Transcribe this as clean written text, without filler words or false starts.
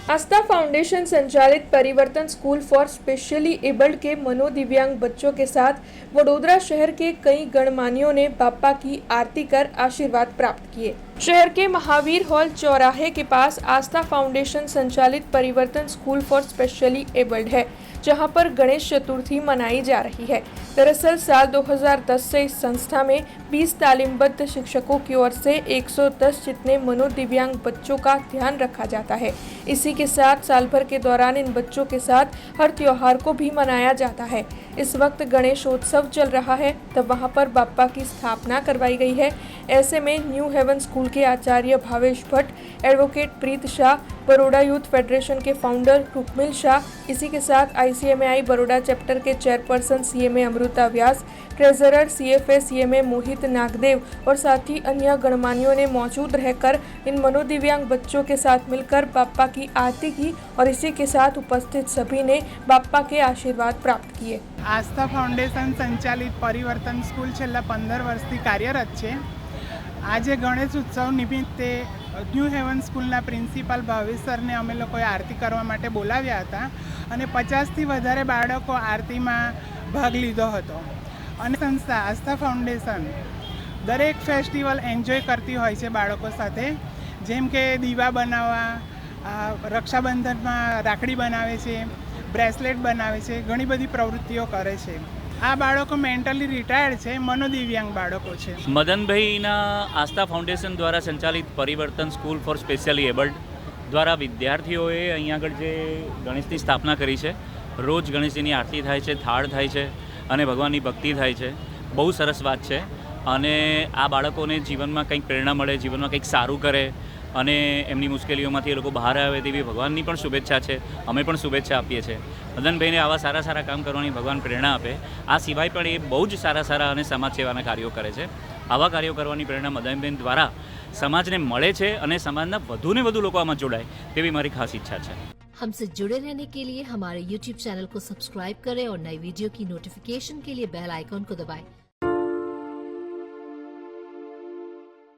आस्था foundation संचालित परिवर्तन school for specially abled के मनोदिव्यांग बच्चों के साथ वडोदरा शहर के कई गणमान्यों ने बाप्पा की आरती कर आशीर्वाद प्राप्त किए। शहर के महावीर हॉल चौराहे के पास आस्था फाउंडेशन संचालित परिवर्तन स्कूल फॉर स्पेशली एबल्ड है, जहां पर गणेश चतुर्थी मनाई जा रही है। दरअसल साल 2010 से इस संस्था में 20 तालीमबद्ध शिक्षकों की ओर से 110 जितने मनोदिव्यांग बच्चों का ध्यान रखा जाता है। इसी के साथ साल भर के दौरान इन बच्चों के साथ हर त्योहार को भी मनाया जाता है। इस वक्त गणेशोत्सव चल रहा है, तब वहां पर बाप्पा की स्थापना करवाई गई है। ऐसे में न्यू हेवन स्कूल के आचार्य भावेश भट्ट, एडवोकेट प्रीत शाह, बड़ौदा यूथ फेडरेशन के फाउंडर रुक्मिल शाह, इसी के साथ ICMAI बड़ौदा चैप्टर के चेयरपर्सन CMA अमृता व्यास, ट्रेजरर CFA CMA मोहित नागदेव और साथ ही अन्य गणमान्यों ने मौजूद रहकर इन मनोदिव्यांग बच्चों के साथ मिलकर बाप्पा की आरती की और इसी के साथ उपस्थित सभी ने बाप्पा के आशीर्वाद प्राप्त किए। आस्था फाउंडेशन संचालित परिवर्तन स्कूल छेल्ला 15 वर्षથી કાર્યરત છે। આજે ગણેશ ઉત્સવ નિમિત્તે ન્યૂ હેવન સ્કૂલના પ્રિન્સિપાલ ભાવેશ સરને અમે લોકોએ આરતી કરવા માટે બોલાવ્યા હતા અને 50થી વધારે બાળકો આરતીમાં ભાગ લીધો હતો અને સંસ્થા આસ્થા ફાઉન્ડેશન દરેક ફેસ્ટિવલ એન્જોય કરતી હોય છે બાળકો સાથે, જેમ કે દીવા બનાવવા, રક્ષાબંધનમાં રાખડી બનાવે છે, બ્રેસલેટ બનાવે છે, ઘણી બધી પ્રવૃત્તિઓ કરે છે। આ બાળકો મેન્ટલી રિટાયર્ડ છે, મનોદિવ્યાંગ બાળકો છે। મદનભાઈના આસ્થા ફાઉન્ડેશન દ્વારા સંચાલિત પરિવર્તન સ્કૂલ ફોર સ્પેશિયલી એબલ્ડ દ્વારા વિદ્યાર્થીઓએ અહીં આગળ જે ગણેશની સ્થાપના કરી છે, રોજ ગણેશજીની આરતી થાય છે, થાળ થાય છે અને ભગવાનની ભક્તિ થાય છે। બહુ સરસ વાત છે અને આ બાળકોને જીવનમાં કંઈક પ્રેરણા મળે, જીવનમાં કંઈક સારું કરે અને એમની મુશ્કેલીઓમાંથી એ લોકો બહાર આવે તેવી ભગવાનની પણ શુભેચ્છા છે। અમે પણ શુભેચ્છા આપીએ છીએ મદનભાઈને આવા સારા સારા કામ કરવાની ભગવાન પ્રેરણા આપે। આ સિવાય પણ એ બહુ જ સારા સારા અને સમાજ સેવાના કાર્યો કરે છે। આવા કાર્યો કરવાની પ્રેરણા મદનભાઈ દ્વારા સમાજને મળે છે અને સમાજના વધુને વધુ લોકો આમાં જોડાય તેવી મારી ખાસ ઈચ્છા છે। हमसे जुड़े रहने के लिए हमारे YouTube चैनल को सब्सक्राइब करें और नई वीडियो की नोटिफिकेशन के लिए बेल आइकॉन को दबाएं।